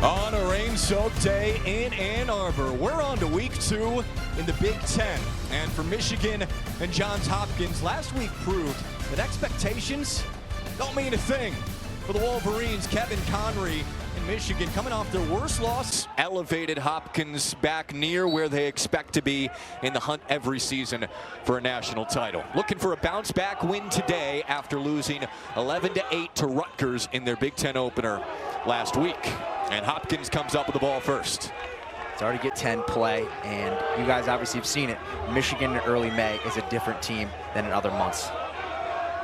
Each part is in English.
On a rain-soaked day in Ann Arbor, we're on to week 2 in the Big Ten. And for Michigan and Johns Hopkins, last week proved that expectations don't mean a thing. For the Wolverines, Kevin Connery in Michigan coming off their worst loss. Elevated Hopkins back near where they expect to be in the hunt every season for a national title. Looking for a bounce-back win today after losing 11-8 to Rutgers in their Big Ten opener last week. And Hopkins comes up with the ball first. It's already get 10 play, and you guys obviously have seen it. Michigan in early May is a different team than in other months.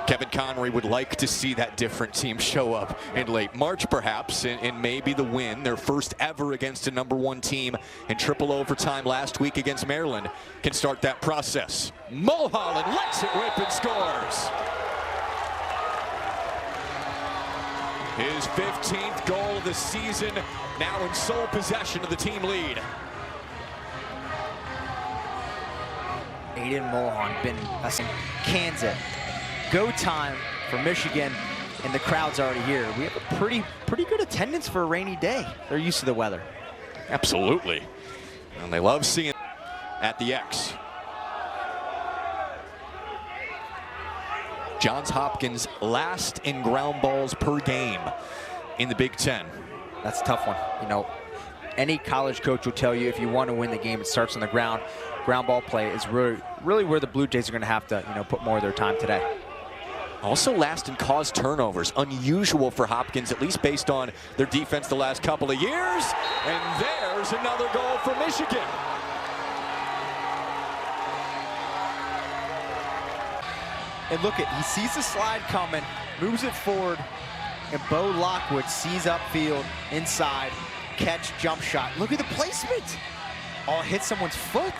Kevin Connery would like to see that different team show up in late March, perhaps, and maybe the win, their first ever against a #1 team in triple overtime last week against Maryland, can start that process. Mulholland lets it rip and scores. His 15th goal of the season, now in sole possession of the team lead. Aiden Mulholland been Kansas. Go time for Michigan, and the crowd's already here. We have a pretty good attendance for a rainy day. They're used to the weather. Absolutely. And they love seeing at the X. Johns Hopkins last in ground balls per game in the Big Ten. That's a tough one. You know, any college coach will tell you if you want to win the game, it starts on the ground. Ground ball play is really where the Blue Jays are going to have to, put more of their time today. Also last in caused turnovers. Unusual for Hopkins, at least based on their defense the last couple of years. And there's another goal for Michigan. And look he sees the slide coming, moves it forward, and Bo Lockwood sees upfield, inside, catch, jump shot. Look at the placement. Oh, hit someone's foot.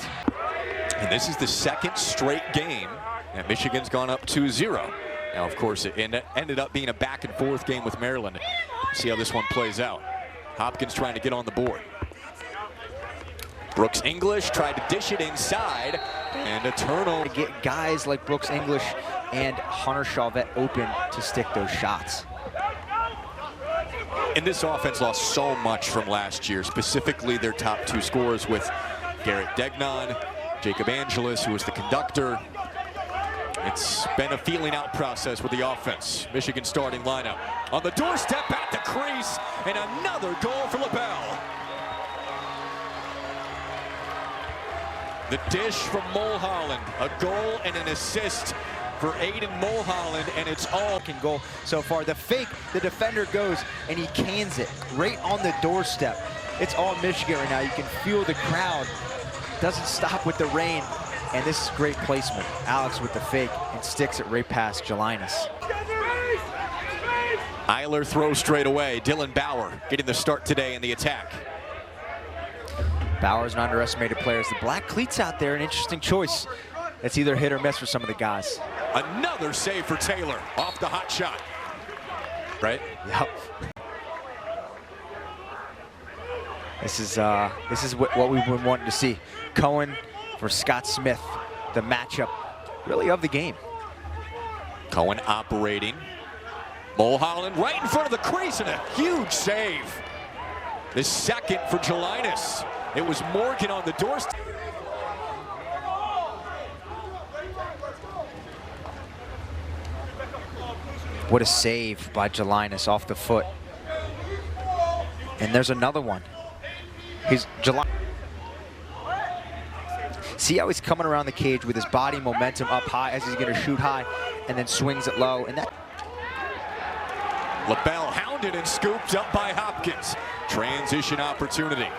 And this is the second straight game, and Michigan's gone up 2-0. Now, of course, it ended up being a back-and-forth game with Maryland. See how this one plays out. Hopkins trying to get on the board. Brooks English tried to dish it inside, and a turnover. Get guys like Brooks English and Hunter Chauvet open to stick those shots. And this offense lost so much from last year, specifically their top 2 scorers with Garrett Degnan, Jacob Angelis, who was the conductor. It's been a feeling out process with the offense. Michigan starting lineup on the doorstep at the crease, and another goal for LaBelle. The dish from Mulholland, a goal and an assist for Aiden Mulholland, and it's all goal so far. The fake, the defender goes and he cans it right on the doorstep. It's all Michigan right now. You can feel the crowd. Doesn't stop with the rain, and this is great placement. Alex with the fake and sticks it right past Jelinas. Eiler throws straight away. Dylan Bauer getting the start today in the attack. Bauer's an underestimated player. The black cleats out there, an interesting choice. It's either hit or miss for some of the guys. Another save for Taylor off the hot shot. Right? Yep. This is what we've been wanting to see. Cohen for Scott Smith, the matchup really of the game. Cohen operating. Mulholland right in front of the crease, and a huge save. The second for Jelinas. It was Morgan on the doorstep. What a save by Jelinas off the foot. And there's another one. See how he's coming around the cage with his body momentum up high as he's going to shoot high, and then swings it low. And that LaBelle hounded and scooped up by Hopkins. Transition opportunity.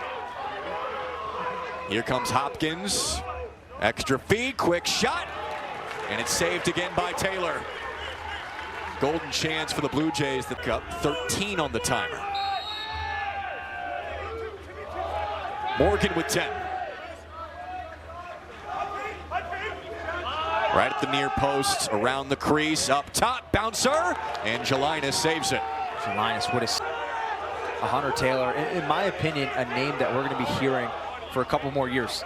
Here comes Hopkins. Extra feed, quick shot. And it's saved again by Taylor. Golden chance for the Blue Jays. They've got 13 on the timer. Morgan with 10. Right at the near post, around the crease, up top, bouncer, and Jelinas saves it. Jelinas, what is Hunter Taylor, in my opinion, a name that we're going to be hearing for a couple more years.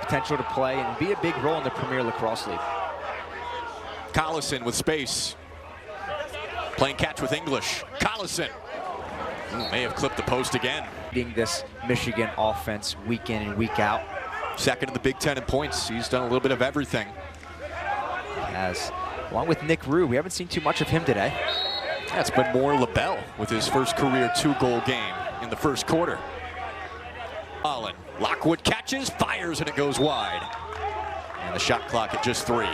Potential to play and be a big role in the Premier Lacrosse League. Collison with space. Playing catch with English. Collison May have clipped the post again. This Michigan offense week in and week out. Second in the Big Ten in points. He's done a little bit of everything. As along with Nick Rue, we haven't seen too much of him today. That's been more LaBelle with his first career 2-goal game in the first quarter. Holland, Lockwood catches, fires, and it goes wide. And the shot clock at just 3.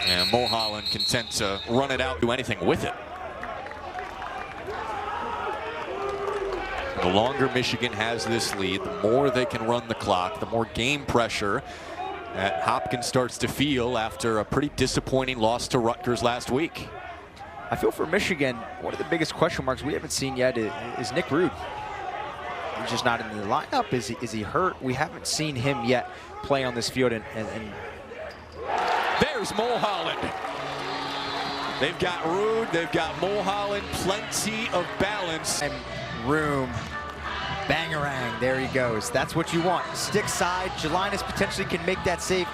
And Mulholland content to run it out, do anything with it. The longer Michigan has this lead, the more they can run the clock, the more game pressure that Hopkins starts to feel after a pretty disappointing loss to Rutgers last week. I feel for Michigan, one of the biggest question marks we haven't seen yet is Nick Rue. He's just not in the lineup. Is he hurt? We haven't seen him yet play on this field. And there's Mulholland. They've got Rude, they've got Mulholland, plenty of balance. And room, bangarang, there he goes. That's what you want. Stick side, Jelinas potentially can make that save.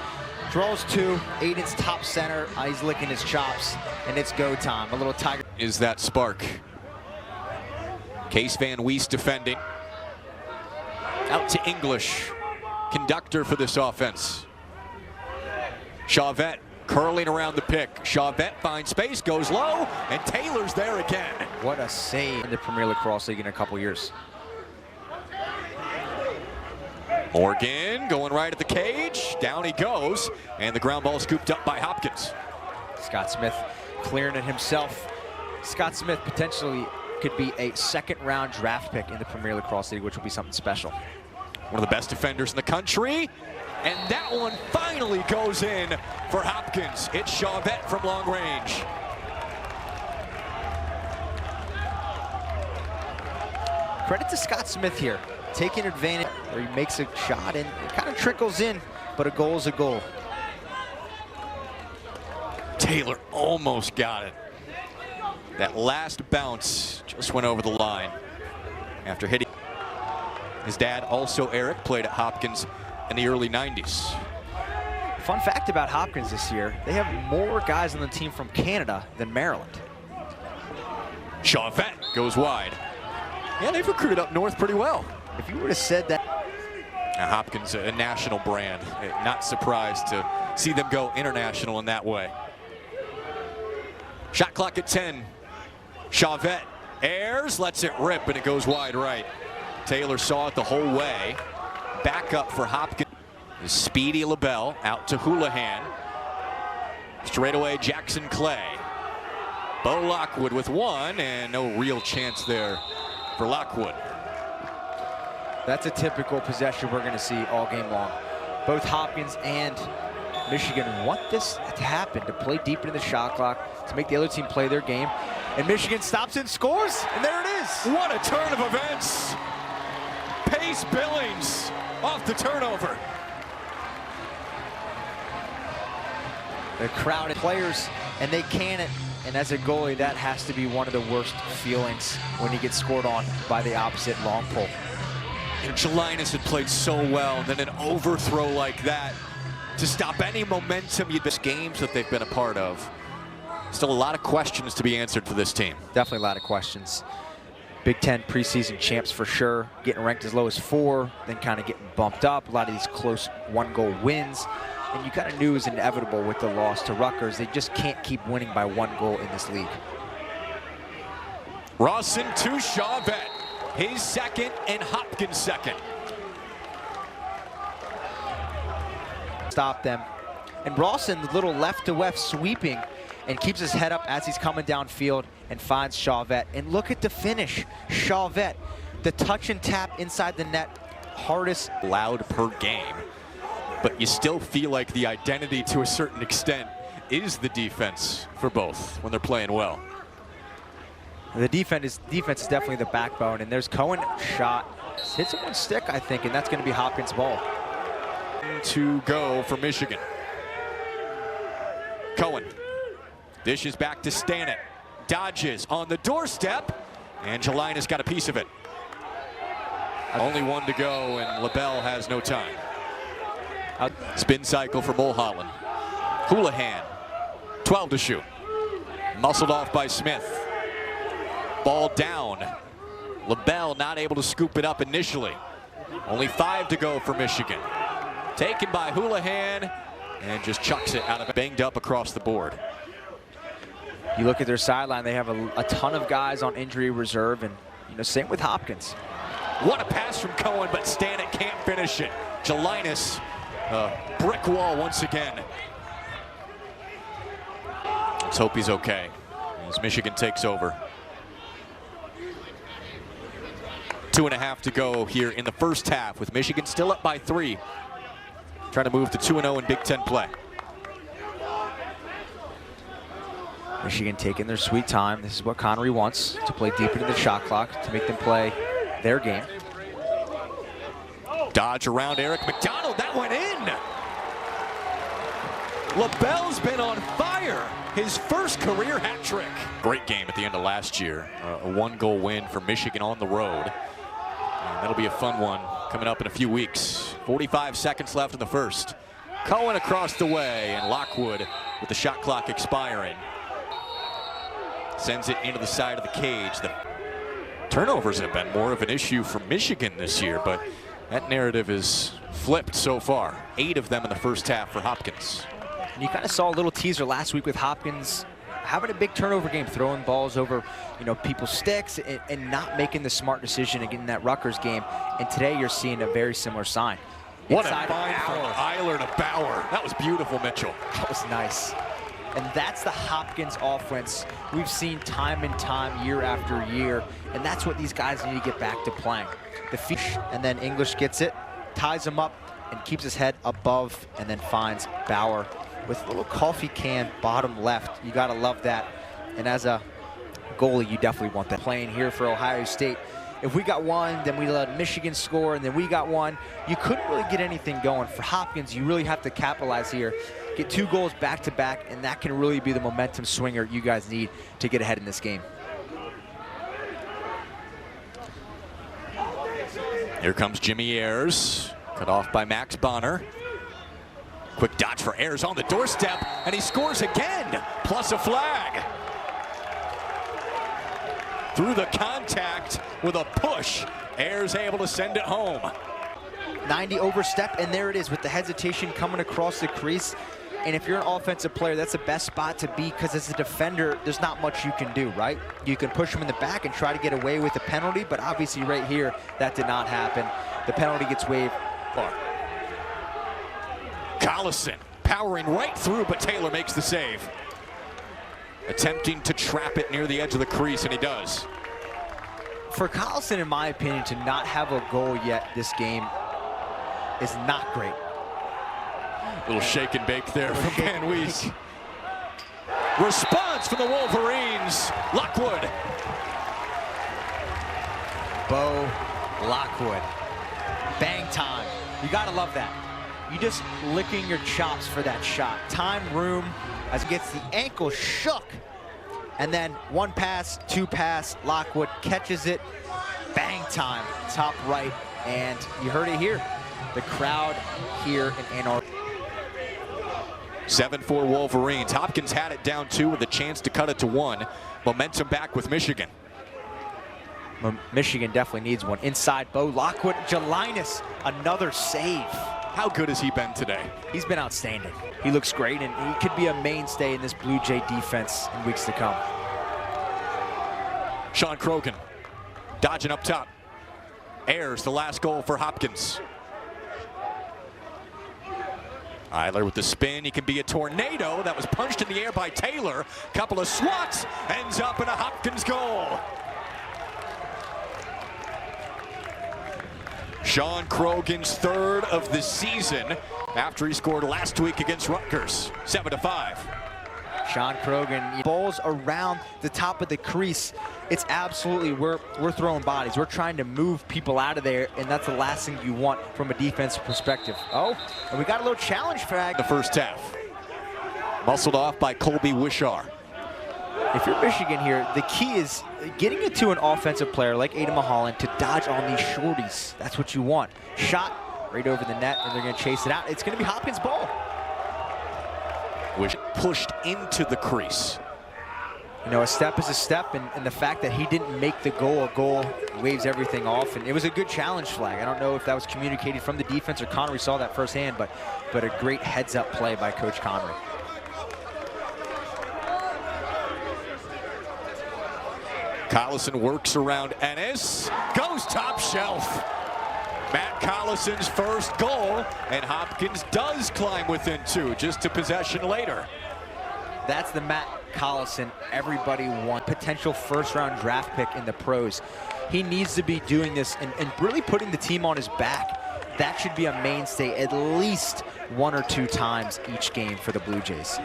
Draws 2, Aiden's top center. He's licking his chops, and it's go time. A little tiger. Is that spark? Case Van Wees defending. Out to English, conductor for this offense. Chauvet curling around the pick. Chauvet finds space, goes low, and Taylor's there again. What a save in the Premier Lacrosse League in a couple years. Morgan going right at the cage. Down he goes, and the ground ball scooped up by Hopkins. Scott Smith clearing it himself. Scott Smith potentially could be a second-round draft pick in the Premier Lacrosse League, which will be something special. One of the best defenders in the country. And that one finally goes in for Hopkins. It's Chauvet from long range. Credit to Scott Smith here, taking advantage where he makes a shot and it kind of trickles in, but a goal is a goal. Taylor almost got it. That last bounce just went over the line after hitting. His dad, also Eric, played at Hopkins in the early 90s. Fun fact about Hopkins this year, they have more guys on the team from Canada than Maryland. Chauvet goes wide. Yeah, they've recruited up north pretty well. If you would have said that. Now Hopkins, a national brand. Not surprised to see them go international in that way. Shot clock at 10. Chauvet airs, lets it rip, and it goes wide right. Taylor saw it the whole way. Back up for Hopkins. The speedy LaBelle out to Houlihan. Straight away, Jackson Clay. Bo Lockwood with one, and no real chance there for Lockwood. That's a typical possession we're going to see all game long. Both Hopkins and Michigan want this to happen, to play deep into the shot clock, to make the other team play their game. And Michigan stops and scores, and there it is. What a turn of events. Pace Billings off the turnover. The crowd of players, and they can it. And as a goalie, that has to be one of the worst feelings when he gets scored on by the opposite long pole. And Jelinas had played so well, and then an overthrow like that to stop any momentum in these games that they've been a part of. Still a lot of questions to be answered for this team. Definitely a lot of questions. Big Ten preseason champs for sure, getting ranked as low as 4, then kind of getting bumped up. A lot of these close one-goal wins. And you kind of knew it was inevitable with the loss to Rutgers. They just can't keep winning by 1 goal in this league. Rawson to Chauvet. His second and Hopkins' second. Stop them. And Rawson, the little left-to-left sweeping, and keeps his head up as he's coming downfield and finds Chauvet. And look at the finish. Chauvet, the touch and tap inside the net, hardest. Loud per game. But you still feel like the identity to a certain extent is the defense for both when they're playing well. The defense is definitely the backbone, and there's Cohen shot. Hits it one stick, I think, and that's going to be Hopkins' ball. To go for Michigan. Cohen dishes back to Stanek. Dodges on the doorstep, and Jelinas got a piece of it. Only one to go, and LaBelle has no time. Spin cycle for Mulholland. Houlihan, 12 to shoot. Muscled off by Smith. Ball down. LaBelle not able to scoop it up initially. Only 5 to go for Michigan. Taken by Houlihan and just chucks it out of it. Banged up across the board. You look at their sideline, they have a ton of guys on injury reserve, and same with Hopkins. What a pass from Cohen, but Stanek can't finish it. Jelinas, brick wall once again. Let's hope he's okay as Michigan takes over. 2.5 to go here in the first half, with Michigan still up by 3. Trying to move to 2-0 in Big Ten play. Michigan taking their sweet time. This is what Connery wants, to play deep into the shot clock, to make them play their game. Dodge around Eric McDonald, that went in! LaBelle's been on fire. His first career hat trick. Great game at the end of last year. A 1-goal win for Michigan on the road. And that'll be a fun one coming up in a few weeks. 45 seconds left in the first. Cohen across the way, and Lockwood with the shot clock expiring sends it into the side of the cage. The turnovers have been more of an issue for Michigan this year, but that narrative is flipped so far. 8 of them in the first half for Hopkins. And you kind of saw a little teaser last week with Hopkins having a big turnover game, throwing balls over people's sticks and not making the smart decision again in that Rutgers game. And today you're seeing a very similar sign. What a find from Eiler to Bauer. That was beautiful, Mitchell. That was nice. And that's the Hopkins offense we've seen time and time, year after year. And that's what these guys need to get back to playing. The fish, and then English gets it, ties him up, and keeps his head above, and then finds Bauer with a little coffee can bottom left. You gotta love that. And as a goalie, you definitely want that. Playing here for Ohio State, if we got one, then we let Michigan score, and then we got one. You couldn't really get anything going. For Hopkins, you really have to capitalize here. Get 2 goals back to back, and that can really be the momentum swinger you guys need to get ahead in this game. Here comes Jimmy Ayers, cut off by Max Bonner. Quick dodge for Ayers on the doorstep, and he scores again, plus a flag. Through the contact with a push, Ayers able to send it home. 90 overstep, and there it is with the hesitation coming across the crease. And if you're an offensive player, that's the best spot to be, because as a defender, there's not much you can do, right? You can push him in the back and try to get away with the penalty, but obviously right here, that did not happen. The penalty gets waived. Collison powering right through, but Taylor makes the save. Attempting to trap it near the edge of the crease, and he does. For Collison, in my opinion, to not have a goal yet this game is not great. Little shake and bake there from Van Wees. Response from the Wolverines. Lockwood. Bo Lockwood. Bang time. You gotta love that. You just licking your chops for that shot. Time, room, as he gets the ankle shook. And then 1 pass, 2 pass, Lockwood catches it. Bang time, top right. And you heard it here. The crowd here in Ann Arbor. 7-4 Wolverines. Hopkins had it down 2 with a chance to cut it to 1. Momentum back with Michigan. Michigan definitely needs one. Inside, Bo Lockwood. Jelinas, another save. How good has he been today? He's been outstanding. He looks great, and he could be a mainstay in this Blue Jay defense in weeks to come. Sean Krogan dodging up top. Ayers, the last goal for Hopkins. Eiler with the spin, he can be a tornado. That was punched in the air by Taylor. Couple of swats, ends up in a Hopkins goal. Sean Krogan's 3rd of the season after he scored last week against Rutgers, 7-5. Sean Krogan, balls around the top of the crease. It's absolutely, we're throwing bodies. We're trying to move people out of there, and that's the last thing you want from a defensive perspective. Oh, and we got a little challenge flag. The first half. Muscled off by Colby Wishar. If you're Michigan here, the key is getting it to an offensive player like Aiden Mulholland to dodge on these shorties. That's what you want. Shot right over the net, and they're going to chase it out. It's going to be Hopkins' ball. Which pushed into the crease. You know, a step is a step, and the fact that he didn't make the goal a goal waves everything off, and it was a good challenge flag. I don't know if that was communicated from the defense or Connery saw that firsthand, but a great heads-up play by Coach Connery. Collison works around Ennis, goes top shelf. Matt Collison's first goal, and Hopkins does climb within 2, just to possession later. That's the Matt Collison everybody wants. Potential first-round draft pick in the pros. He needs to be doing this and really putting the team on his back. That should be a mainstay at least 1 or 2 times each game for the Blue Jays.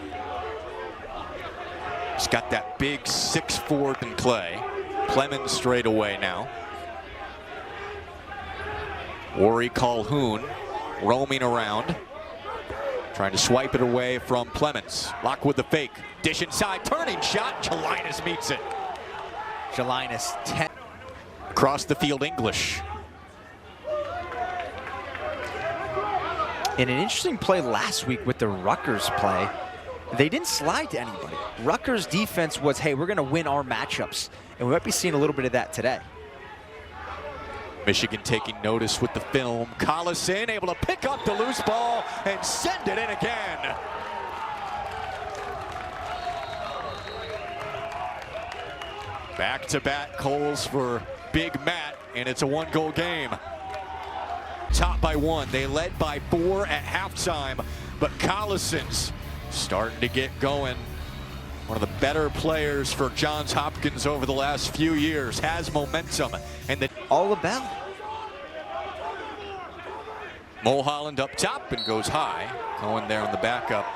He's got that big 6'4" in play. Clemens straight away now. Ori Calhoun roaming around, trying to swipe it away from Clemens. Lock with the fake. Dish inside, turning shot. Jelinas meets it. Jelinas 10. Across the field, English. In an interesting play last week with the Rutgers play, they didn't slide to anybody. Rutgers' defense was, hey, we're going to win our matchups. And we might be seeing a little bit of that today. Michigan taking notice with the film. Collison able to pick up the loose ball and send it in again. Back-to-back goals for Big Matt, and it's a 1-goal game. Top by 1. They led by 4 at halftime, but Collison's starting to get going. One of the better players for Johns Hopkins over the last few years, has momentum, and all about. Mulholland up top and goes high. Cohen there on the backup.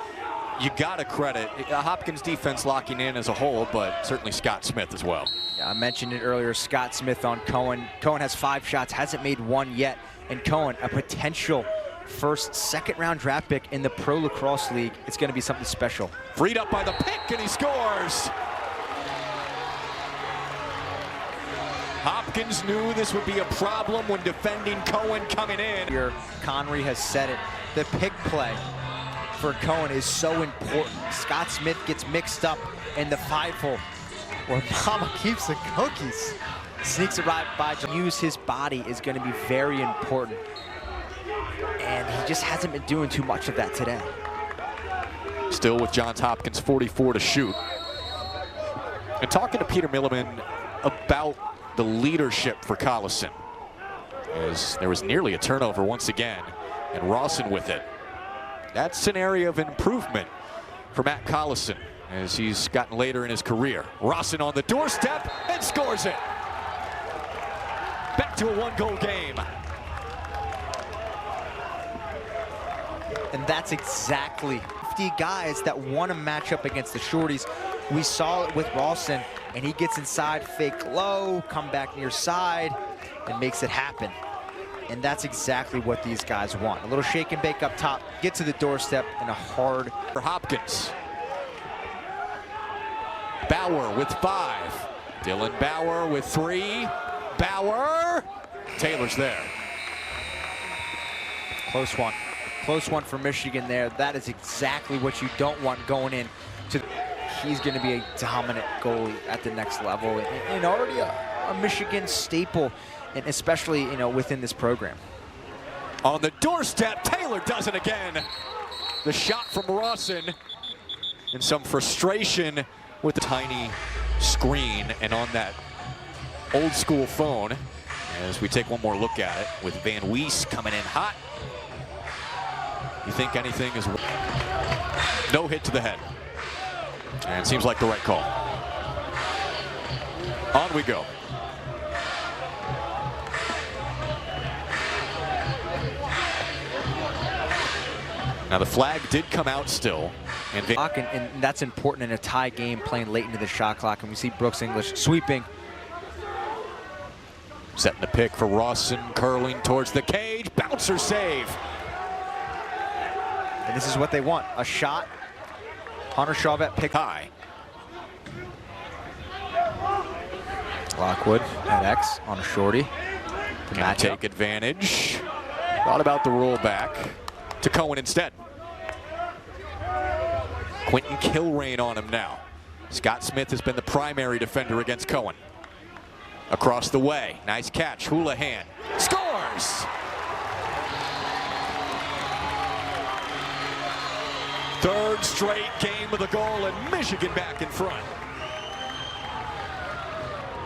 You got to credit Hopkins defense locking in as a whole, but certainly Scott Smith as well. Yeah, I mentioned it earlier, Scott Smith on Cohen. Cohen has 5 shots, hasn't made 1 yet. And Cohen, a potential first, second-round draft pick in the Pro Lacrosse League. It's going to be something special. Freed up by the pick, and he scores. Hopkins knew this would be a problem when defending Cohen coming in. Here, Connery has said it. The pick play for Cohen is so important. Scott Smith gets mixed up in the 5-hole where Mama keeps the cookies. Sneaks it right by. Use his body is going to be very important. And he just hasn't been doing too much of that today. Still with Johns Hopkins 44 to shoot. And talking to Peter Milliman about the leadership for Collison, as there was nearly a turnover once again, and Rawson with it. That's an area of improvement for Matt Collison as he's gotten later in his career. Rawson on the doorstep and scores it. Back to a 1-goal game. And that's exactly 50 guys that want to match up against the shorties. We saw it with Rawson, and he gets inside, fake low, come back near side, and makes it happen. And that's exactly what these guys want. A little shake and bake up top, get to the doorstep, and a hard. For Hopkins. Bauer with 5. Dylan Bauer with 3. Bauer. Taylor's there. Close one. Close one for Michigan there. That is exactly what you don't want going in. He's going to be a dominant goalie at the next level, and already a Michigan staple, and especially, you know, within this program. On the doorstep, Taylor does it again. The shot from Rawson, and some frustration with the tiny screen and on that old school phone. As we take one more look at it with Van Wees coming in hot. You think anything is no hit to the head. And it seems like the right call. On we go. Now the flag did come out still. And that's important in a tie game, playing late into the shot clock. And we see Brooks English sweeping. Setting the pick for Rawson, curling towards the cage. Bouncer save. And this is what they want, a shot. Hunter Chauvet pick high. Lockwood at X on a shorty. Can take advantage. Thought about the rollback to Cohen instead. Quentin Kilrain on him now. Scott Smith has been the primary defender against Cohen. Across the way, nice catch, Houlihan scores! Third straight game of the goal, and Michigan back in front.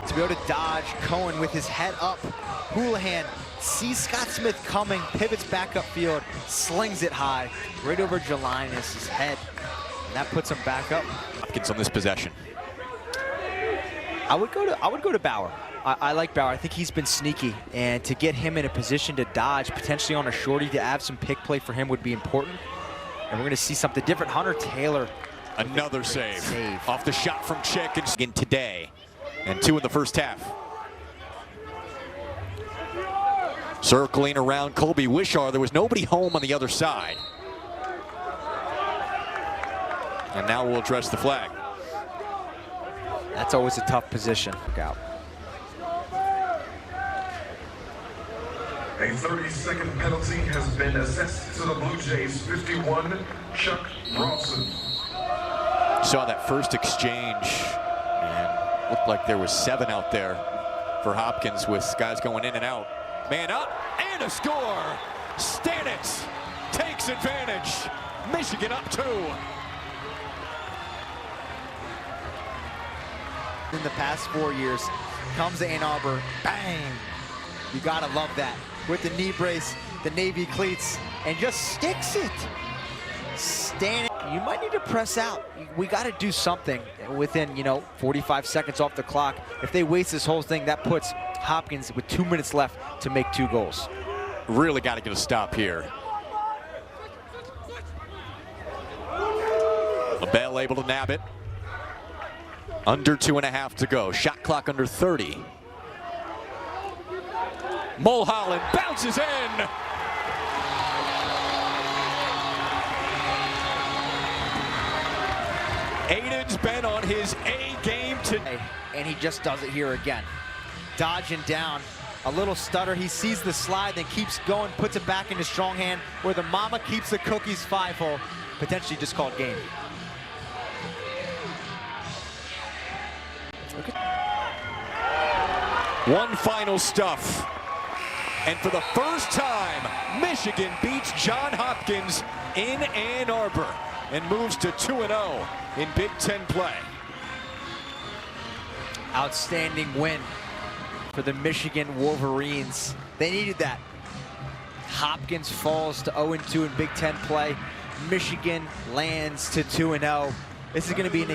To be able to dodge Cohen with his head up. Houlihan sees Scott Smith coming, pivots back upfield, slings it high, right over Jelinas' head, and that puts him back up. Hopkins on this possession. I would go to Bauer. I like Bauer. I think he's been sneaky, and to get him in a position to dodge, potentially on a shorty, to have some pick play for him would be important. And we're going to see something different. Hunter Taylor. Another save. Off the shot from Chick and today. And 2 in the first half. Circling around Colby Wishar. There was nobody home on the other side. And now we'll address the flag. That's always a tough position. Look out. A 30-second penalty has been assessed to the Blue Jays. 51, Chuck Rawson. Saw that first exchange, and looked like there was 7 out there for Hopkins with guys going in and out. Man up, and a score! Stanitz takes advantage. Michigan up 2. In the past 4 years, comes to Ann Arbor, bang! You gotta love that. With the knee brace, the navy cleats, and just sticks it. Standing, you might need to press out. We gotta do something within, 45 seconds off the clock. If they waste this whole thing, that puts Hopkins with 2 minutes left to make 2 goals. Really gotta get a stop here. LaBelle able to nab it. Under 2.5 to go. Shot clock under 30. Mulholland bounces in. Aiden's been on his A game today. And he just does it here again. Dodging down. A little stutter. He sees the slide, then keeps going, puts it back in his strong hand, where the mama keeps the cookies 5-hole. Potentially just called game. One final stuff. And for the first time, Michigan beats Johns Hopkins in Ann Arbor and moves to 2-0 in Big Ten play. Outstanding win for the Michigan Wolverines. They needed that. Hopkins falls to 0-2 in Big Ten play. Michigan lands to 2-0. This is going to be an